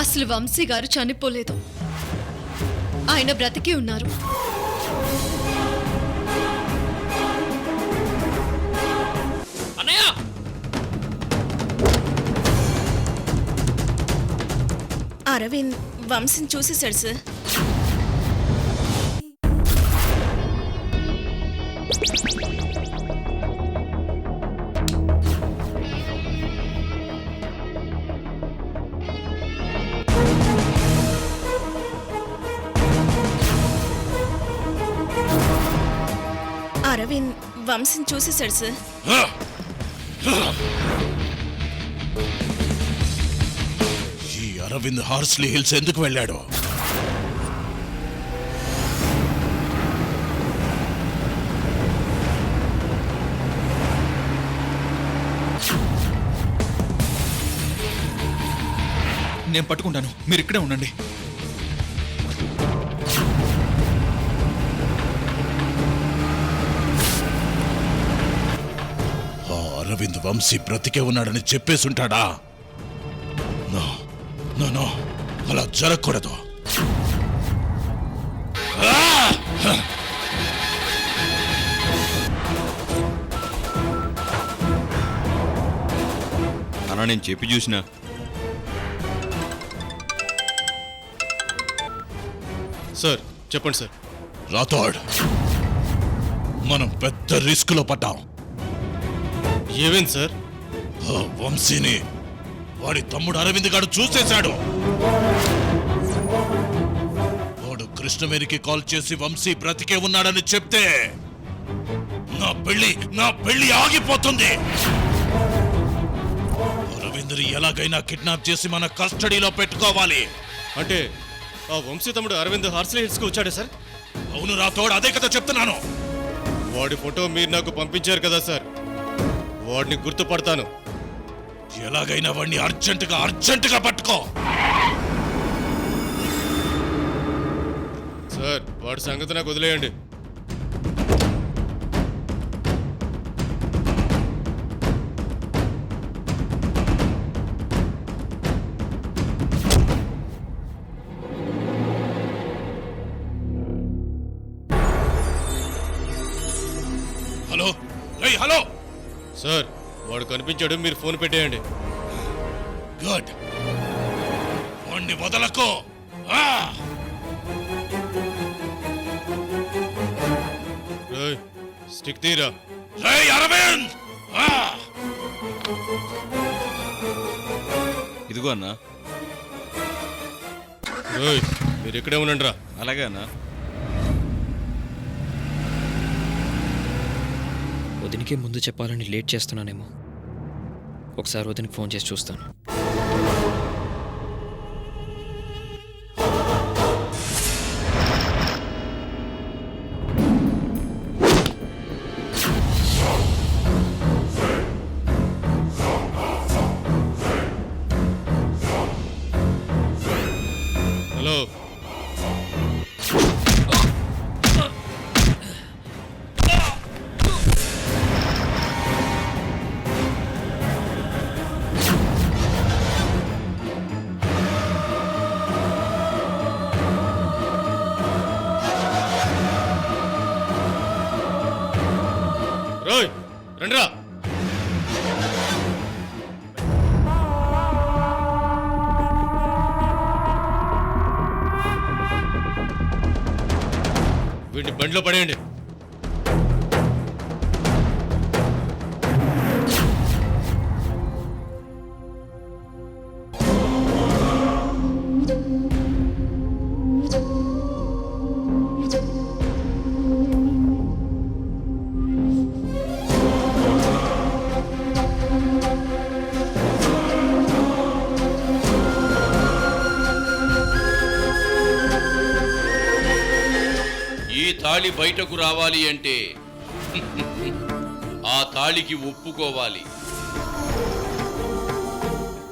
అసలు వంశీ గారు చనిపోలేదు, ఆయన బ్రతికి ఉన్నారు. అరవింద్ వంశీని చూసేశాడు సార్. అరవింద్ వంశీని చూసేశాడు సార్. ఈ అరవింద్ హార్స్లీ హిల్స్ ఎందుకు వెళ్ళాడు? నేను పట్టుకుంటాను, మీరు ఇక్కడే ఉండండి. అరవింద్ వంశీ బ్రతికే ఉన్నాడని చెప్పేసుంటాడా? నో నో నో, అలా జరగకూడదు. అన్నా నేను చెప్పి చూసినా. సార్ చెప్పండి సార్. రాథోడ్, మనం పెద్ద రిస్క్ లో పడ్డాం. ఏమైంది సార్? వంశీని వాడి తమ్ముడు అరవింద్ గారు చూసేశాడు. వాడు కృష్ణవేరికి కాల్ చేసి వంశీ బ్రతికే ఉన్నాడని చెప్తే నా పెళ్లి ఆగిపోతుంది. అరవింద్ని ఎలాగైనా కిడ్నాప్ చేసి మన కస్టడీలో పెట్టుకోవాలి. అంటే ఆ వంశీ తమ్ముడు అరవింద్ హార్స్లీ హిల్స్కి వచ్చాడే సార్? అవును రాథోడ్, అదే కదా చెప్తున్నాను. వాడి ఫోటో మీరు నాకు పంపించారు కదా సార్, వాడిని గుర్తుపడతాను. ఎలాగైనా వాడిని అర్జెంటుగా పట్టుకో. సార్ వాడి సంగతి నాకు వదిలేయండి. హలో, హలో సార్ వాడు కనిపించాడు, మీరు ఫోన్ పెట్టేయండి. గుడ్, వాణ్ణి వదలకు. స్టిక్ తీరా. అరవింద్, ఇదిగో అన్నా. మీరు ఇక్కడే ఉండండి రా. అలాగే అన్నా. వదినికి ముందు చెప్పాలని లేట్ చేస్తున్నానేమో. ఒకసారి వదినికి ఫోన్ చేసి చూస్తాను. హలో, రోయ్ రండిరా. వీడిని బండిలో పడేయండి. తాళి బయటకు రావాలి అంటే ఆ తాళికి ఒప్పుకోవాలి.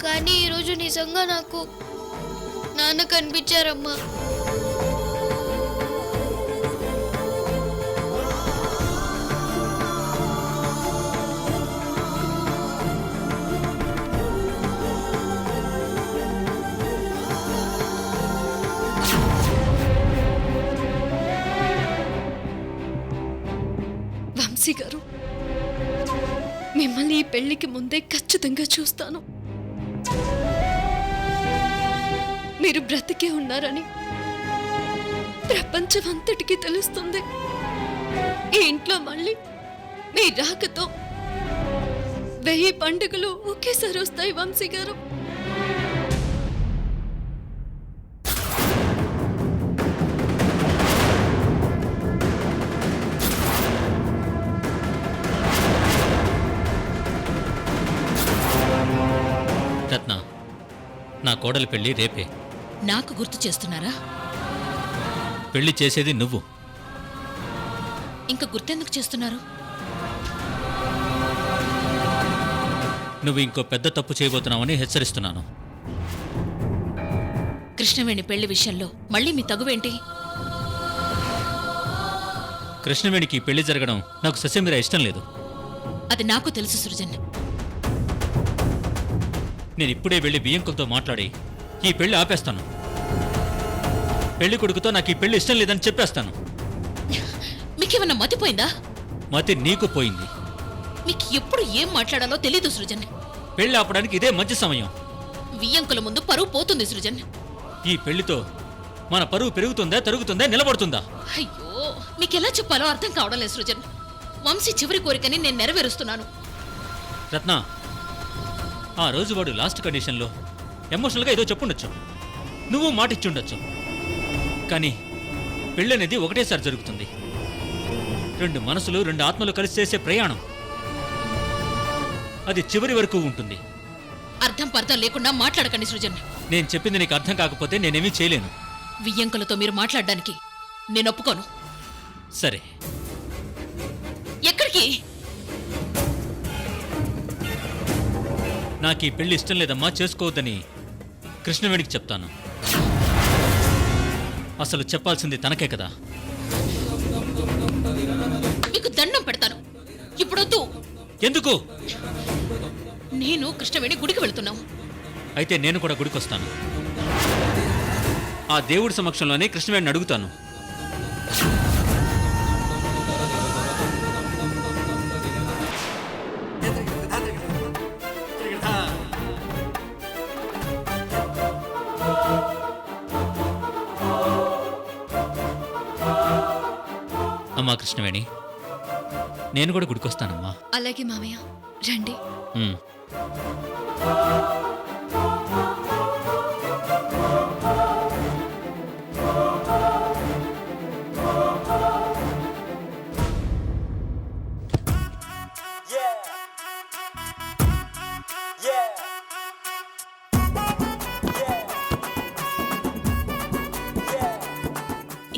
కానీ ఈరోజు నిజంగా నాకు నాన్న కనిపించారమ్మా. మిమ్మల్ని ఈ పెళ్లికి ముందే ఖచ్చితంగా చూస్తాను. మీరు బ్రతికే ఉన్నారని ప్రపంచం అంతటికీ తెలుస్తుంది. ఈ ఇంట్లో మళ్ళీ మీ రాకతో 1000 పండుగలు ఒకేసారి వస్తాయి వంశీ గారు. రత్న, నా కోడలి పెళ్లి రేపే. నాకు గుర్తు చేస్తున్నారా? పెళ్లి చేసేది నువ్వు. ఇంకా గుర్తెందుకు చేస్తున్నారు? నువ్వు ఇంకో పెద్ద తప్పు చేయబోతున్నావని హెచ్చరిస్తున్నాను. కృష్ణవేణి పెళ్లి విషయంలో మళ్ళీ మీ తగువేంటి? కృష్ణవేణికి ఈ పెళ్లి జరగడం నాకు ససేమిరా ఇష్టం లేదు. అది నాకు తెలుసు సృజన్. నేను ఇప్పుడే వెళ్ళి బియ్యంకులతో మాట్లాడి ఈ పెళ్లి ఆపేస్తాను. పెళ్లి కొడుకుతో నాకు ఈ పెళ్లి ఇష్టం లేదని చెప్పేస్తాను. మీకేమన్నా మతిపోయిందా? మతి నీకు పోయింది. మీకు ఎప్పుడు ఏం మాట్లాడాలో తెలీదు సృజన్. పెళ్లి ఆపడానికి ఇదే మంచి సమయం. వియ్యంకుల ముందు పరువు పోతుంది సృజన్. ఈ పెళ్లితో మన పరువు పెరుగుతుందా, తరుగుతుందా, నిలబడుతుందా? అయ్యో, మీకెలా చెప్పాలో అర్థం కావడం లేదు సృజన్. వంశీ చివరి కోరికని నేను నెరవేరుస్తున్నాను. రత్న, ఆ రోజు వాడు లాస్ట్ కండిషన్లో ఎమోషనల్గా ఏదో చెప్పుండొచ్చు, నువ్వు మాట ఇచ్చుండొచ్చు. కానీ పెళ్ళి అనేది ఒకటేసారి జరుగుతుంది. 2 మనసులు 2 ఆత్మలు కలిసి చేసే ప్రయాణం. అది చివరి వరకు ఉంటుంది. అర్థం పర్థం లేకుండా మాట్లాడకండి సృజన్. నేను చెప్పింది నీకు అర్థం కాకపోతే నేనేమీ చేయలేను. వియ్యంకులతో మీరు మాట్లాడడానికి నేను ఒప్పుకోను. సరే, ఎక్కడికి? నాకు ఈ పెళ్లి ఇష్టం లేదమ్మా, చేసుకోవద్దని కృష్ణవేణికి చెప్తాను. అసలు చెప్పాల్సింది తనకే కదా. మీకు దండం పెడతాను. ఇప్పుడొద్దు. ఎందుకు? నేను కృష్ణవేణి గుడికి వెళుతున్నాం. అయితే నేను కూడా గుడికి వస్తాను. ఆ దేవుడి సమక్షంలోనే కృష్ణవేణిని అడుగుతాను. అమ్మా కృష్ణవేణి, నేను కూడా గుడికొస్తానమ్మా. అలాగే మామయ్య, రండి. ఉమ్.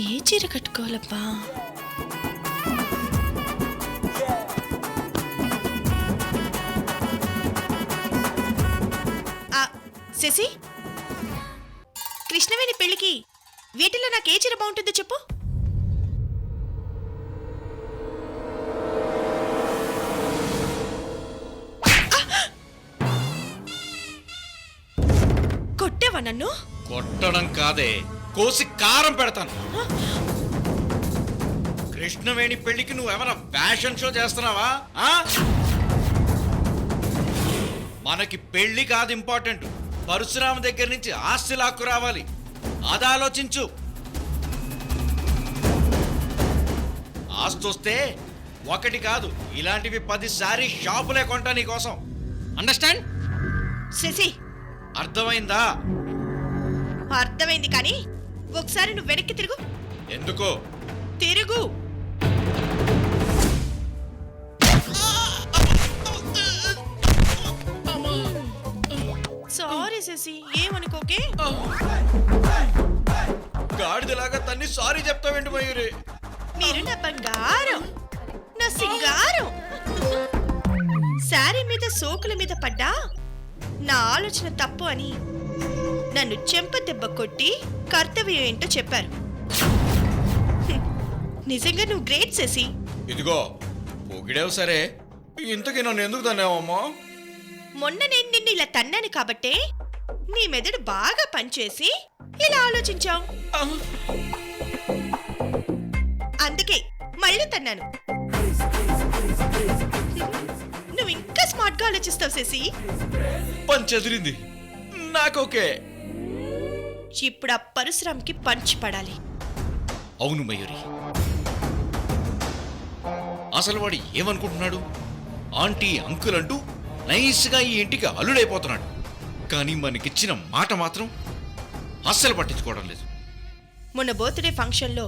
ఏ చీర కట్టుకోవాలబ్బా? శశి, కృష్ణవేణి పెళ్లికి వీటిలో నాకు ఏ చీర బాగుంటుందో చెప్పు. కొట్టావా నన్ను? కొట్టడం కాదే, కోసి కారం పెడతాను. కృష్ణవేణి పెళ్లికి నువ్వేమైనా ఫ్యాషన్ షో చేస్తున్నావా? మనకి పెళ్లి కాదు ఇంపార్టెంట్, పరశురామ దగ్గర నుంచి ఆస్తి లాక్కు రావాలి. అది ఆలోచించు. ఆస్తి వస్తే ఒకటి కాదు, ఇలాంటివి 10 సారీ షాపులే కొంటా నీకోసం. అండర్స్టాండ్? శశి, అర్థమైందా? అర్థమైంది, కానీ ఒకసారి నువ్వు వెనక్కి తిరుగు. ఎందుకో? తిరుగు. సారీ శశి, ఏమనుకోకే. గాడిదలాగా తన్ని సారీ చెప్తావేంటి మయూరి? మీరు నా బంగారం, నా సింగారం. శారీ మీద సోకుల మీద పడ్డా నా ఆలోచన తప్పు అని నన్ను చెంప దెబ్బ కొట్టి కర్తవ్యం ఏంటో చెప్పారు. నిజంగా నువ్వు గ్రేట్ శశి. ఇదిగో పొగిడేవు సరే, ఇంతకీ నన్ను ఎందుకు తన్నావమ్మా? మొన్న నేను నిన్ను ఇలా తన్నాను కాబట్టే నీ మెదడు బాగా పనిచేసి ఇలా ఆలోచించావు. అందుకే మళ్ళీ తన్నాను. నువ్వు ఇంకా స్మార్ట్ గా ఆలోచిస్తావు శశి. పని చదిరింది నాకోకే. ఇప్పుడు ఆ పరశురామ్కి పంచి పడాలి. అవును మయూరి, అసలు వాడు ఏమనుకుంటున్నాడు? ఆంటీ అంకుల్ అంటూ నైస్గా ఈ ఇంటికి అల్లుడైపోతున్నాడు. కానీ మనకిచ్చిన మాట మాత్రం అస్సలు పట్టించుకోవడం లేదు. మొన్న బర్త్డే ఫంక్షన్లో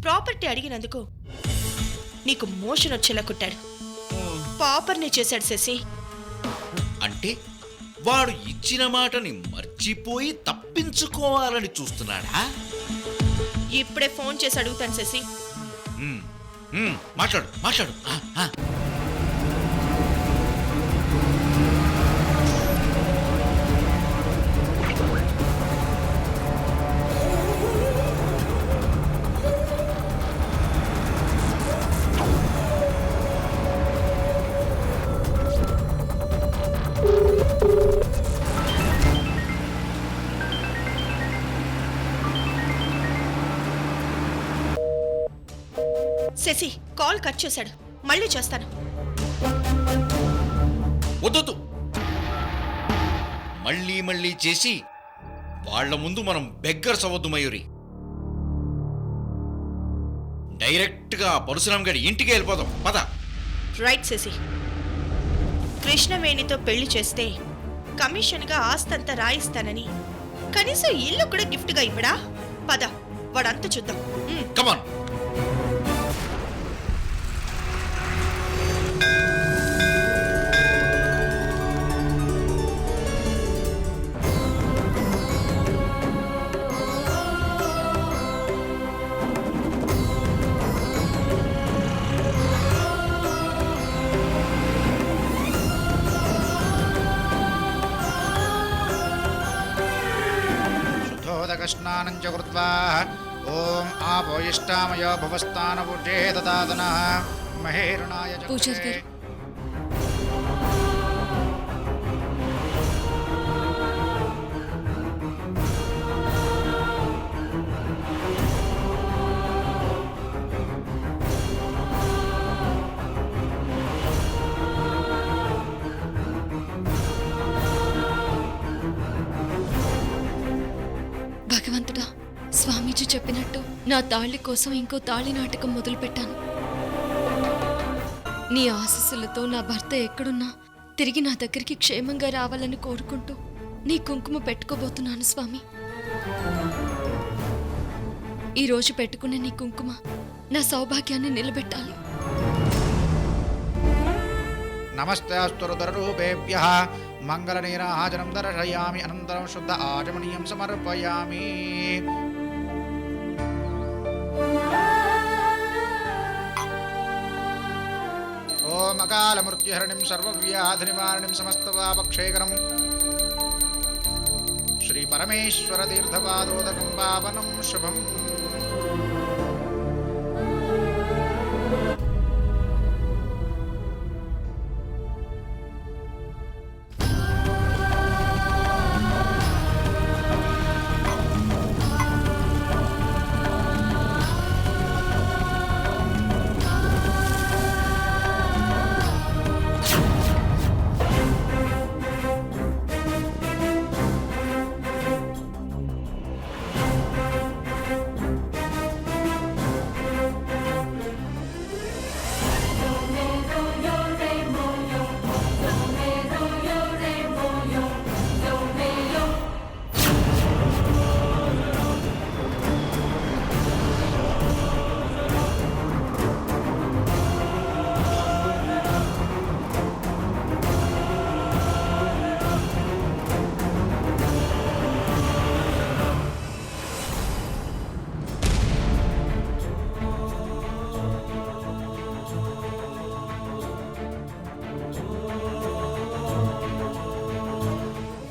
ప్రాపర్టీ అడిగినందుకు నీకు మోషన్ వచ్చేలా కుట్టాడు. పాపర్ని చేశాడు శశి. అంటే వాడు ఇచ్చిన మాటని మర్చిపోయి తప్పించుకోవాలని చూస్తున్నాడా? ఇప్పుడే ఫోన్ చేసి అడుగుతాను శశి. మాట్లాడు మాట్లాడు. శశి కాల్ కట్ చేశాడు. మళ్ళీ చేస్తాను. వద్దు, మళ్ళీ మళ్ళీ చేసి వాళ్ళ ముందు మనం బెగ్గర్స్ అవ్వద్దు మయూరి. డైరెక్ట్గా పరశురామ్ గారి ఇంటికి వెళ్ళిపోదాం పద. రైట్ శశి. కృష్ణవేణితో పెళ్లి చేస్తే కమిషన్గా ఆస్తంతా రాయిస్తానని కనీసం ఇల్లు కూడా గిఫ్ట్గా ఇవ్వడా? పద, వాడంతా చూద్దాం. కమాన్. స్నానం చకృత్వా ఓం ఆపోయిష్టామయో భువస్థానపుటే దదాదనః మహేరుణాయ పూజారి గారు. భగవంతుడా, స్వామీజీ చెప్పినట్టు నా తాళి కోసం ఇంకో తాళి నాటకం మొదలుపెట్టాను. నీ ఆశీస్సులతో నా భర్త ఎక్కడున్నా తిరిగి నా దగ్గరికి క్షేమంగా రావాలని కోరుకుంటూ నీ కుంకుమ పెట్టుకోబోతున్నాను స్వామి. ఈరోజు పెట్టుకునే నీ కుంకుమ నా సౌభాగ్యాన్ని నిలబెట్టాలి. నమస్తే అస్తురుదరూపేభ్యః మంగళనీరాజనం దర్శయామి అనంతరం శుద్ధ ఆచమనీయం సమర్పయామి. ఓం అకాల మృత్యుహరణిం సర్వవ్యాధినివారణిం సమస్తపాపక్షేకరం శ్రీ పరమేశ్వర తీర్థపాదోదకం పావనం శుభం.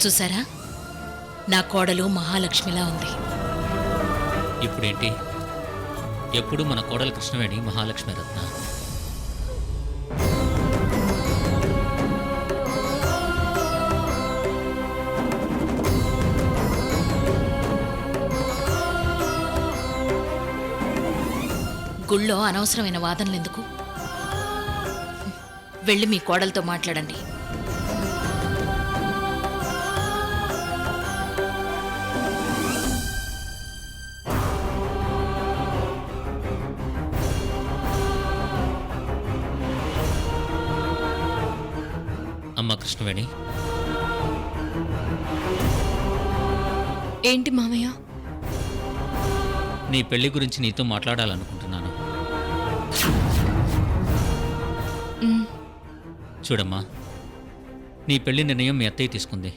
చూసారా, నా కోడలు మహాలక్ష్మిలా ఉంది. ఇప్పుడేంటి, ఎప్పుడు మన కోడలు కృష్ణవేణి మహాలక్ష్మి రత్న. గుళ్ళో అనవసరమైన వాదనలు ఎందుకు? వెళ్ళి మీ కోడలతో మాట్లాడండి. కృష్ణవేణి. ఏంటి మామయ్య? నీ పెళ్లి గురించి నీతో మాట్లాడాలనుకుంటున్నాను. చూడమ్మా, నీ పెళ్లి నిర్ణయం మీ అత్తయ్య తీసుకుంది,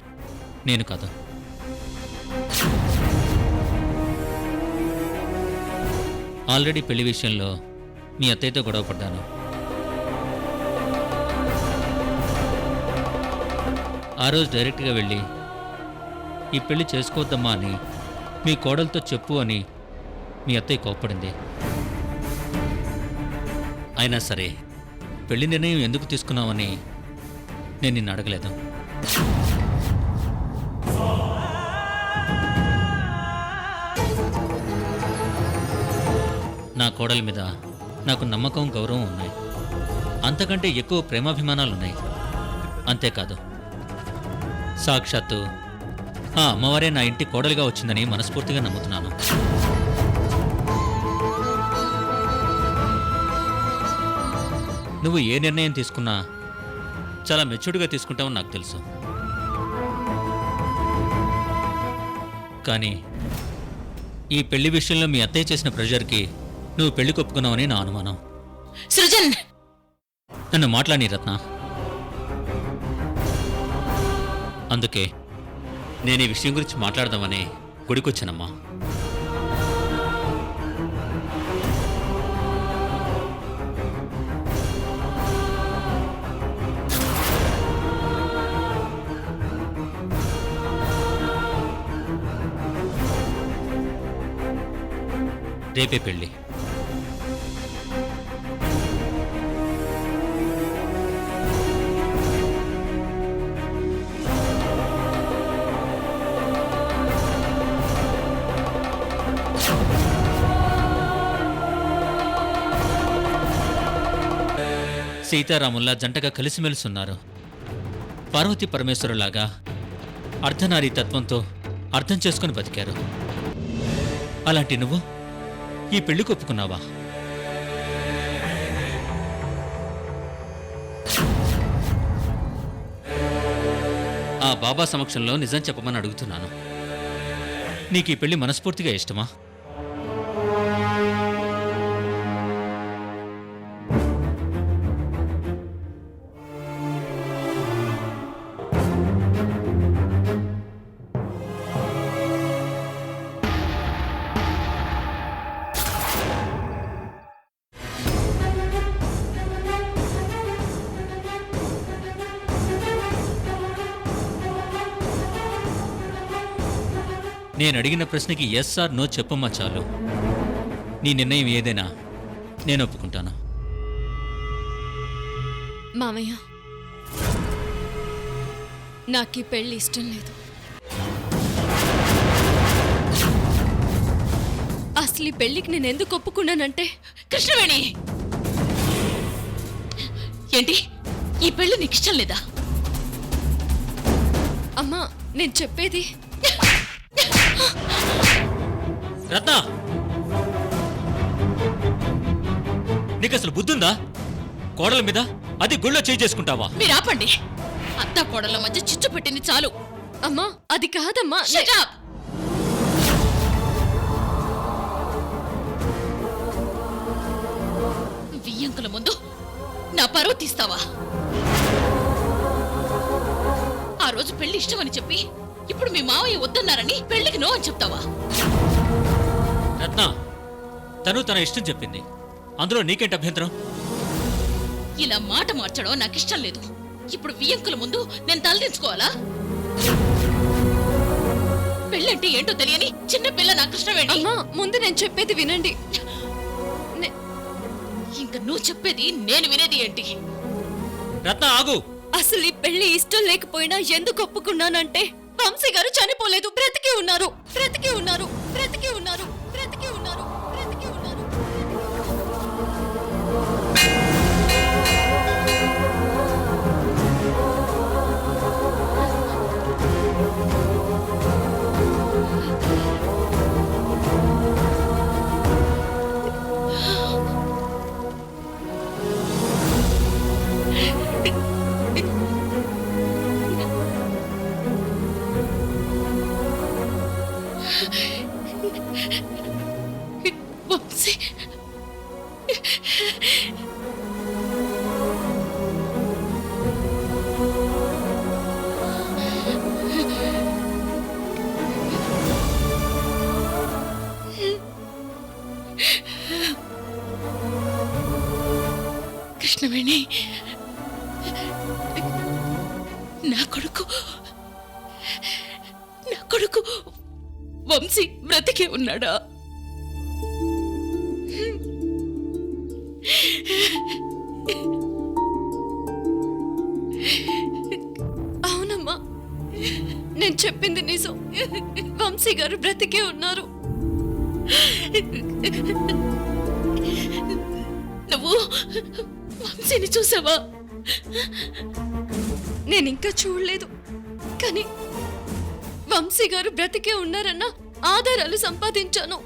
నేను కాదు. ఆల్రెడీ పెళ్లి విషయంలో మీ అత్తయ్యతో గొడవ పడ్డాను. ఆ రోజు డైరెక్ట్గా వెళ్ళి ఈ పెళ్లి చేసుకోవద్దమ్మా అని మీ కోడలతో చెప్పు అని మీ అత్తయ్య కోప్పడింది. అయినా సరే పెళ్లి నిర్ణయం ఎందుకు తీసుకున్నావని నేను నిన్ను అడగలేదు. నా కోడలి మీద నాకు నమ్మకం, గౌరవం ఉన్నాయి. అంతకంటే ఎక్కువ ప్రేమాభిమానాలున్నాయి. అంతేకాదు, సాక్షాత్తు ఆ అమ్మవారే నా ఇంటి కోడలిగా వచ్చిందని మనస్ఫూర్తిగా నమ్ముతున్నాను. నువ్వు ఏ నిర్ణయం తీసుకున్నా చాలా మెచ్యూర్డ్గా తీసుకుంటావని నాకు తెలుసు. కానీ ఈ పెళ్లి విషయంలో మీ అత్తయ్య చేసిన ప్రెషర్కి నువ్వు పెళ్లి కొప్పుకున్నావని నా అనుమానం. సృజన్, నన్ను మాట్లాడి రత్న. అందుకే నేను ఈ విషయం గురించి మాట్లాడదామని గుడికొచ్చానమ్మా. రేపే పెళ్ళి. సీతారాముల్లా జంటగా కలిసిమెలిసున్నారు. పార్వతీ పరమేశ్వరులాగా అర్ధనారీ తత్వంతో అర్థం చేసుకుని బతికారు. అలాంటి నువ్వు ఈ పెళ్లి కొప్పుకున్నావా? ఆ బాబా సమక్షంలో నిజం చెప్పమని అడుగుతున్నాను. నీకు ఈ పెళ్లి మనస్ఫూర్తిగా ఇష్టమా? నేను అడిగిన ప్రశ్నకి ఎస్ ఆర్ నో చెప్పమ్మా చాలు. నీ నిర్ణయం ఏదైనా నేను ఒప్పుకుంటాను. మామయ్య, నాకు ఈ పెళ్లి ఇష్టం లేదు. అసలు ఈ పెళ్లికి నేను ఎందుకు ఒప్పుకున్నానంటే, కృష్ణవేణి, ఏంటి ఈ పెళ్లి నీకు ఇష్టం లేదా? అమ్మా, నేను చెప్పేది. రత్న, నీకు అసలు బుద్ధుందా? కోడల మీద అది గుళ్ళో చేయి చేసుకుంటావా? మీరు ఆపండి. అత్తా కోడల మధ్య చిచ్చు పెట్టింది చాలు. అమ్మా, అది కాదమ్మా. Shut up! వియ్యంకుల ముందు నా పరువు తీస్తావా? ఆ రోజు పెళ్లి ఇష్టమని చెప్పి ఇప్పుడు మీ మావయ్య వద్దన్నారని పెళ్లికి నో అని చెప్తావా? రత్న, తను తన ఇష్టం చెప్పింది, అందులో నీకేంటి అభ్యంతరం? ఇలా మాట మార్చడం నాకు ఇష్టం లేదు. ఇప్పుడు వియ్యంకుల ముందు నేను తలదించుకోవాలా? పెళ్ళంటే ఏంటో తెలియని చిన్న పిల్ల నా కృష్ణవేణి. అమ్మా, ముందు నేను చెప్పేది వినండి. ఇంకా నువ్వు చెప్పేది నేను వినేది ఏంటి? రత్న, ఆగు. అసలు ఈ పెళ్లి ఇష్టం లేకపోయినా ఎందుకు ఒప్పుకున్నానంటే, వంశీ గారు చనిపోలేదు, బ్రతికి ఉన్నారు, బ్రతికి ఉన్నారు, బ్రతికి ఉన్నారు, బ్రతికి ఉన్నారు, బ్రతికి ఉన్నారు. వంశీ కృష్ణవేణి, నా కొడుకు వంశీ బ్రతికే ఉన్నాడా? అవునమ్మా, నేను చెప్పింది నిజం. వంశీ గారు బ్రతికే ఉన్నారు. నువ్వు వంశీని చూసావా? నేను ఇంకా చూడలేదు, కానీ వంశీ గారు బ్రతికే ఉన్నారన్న ఆధారాలు సంపాదించాను.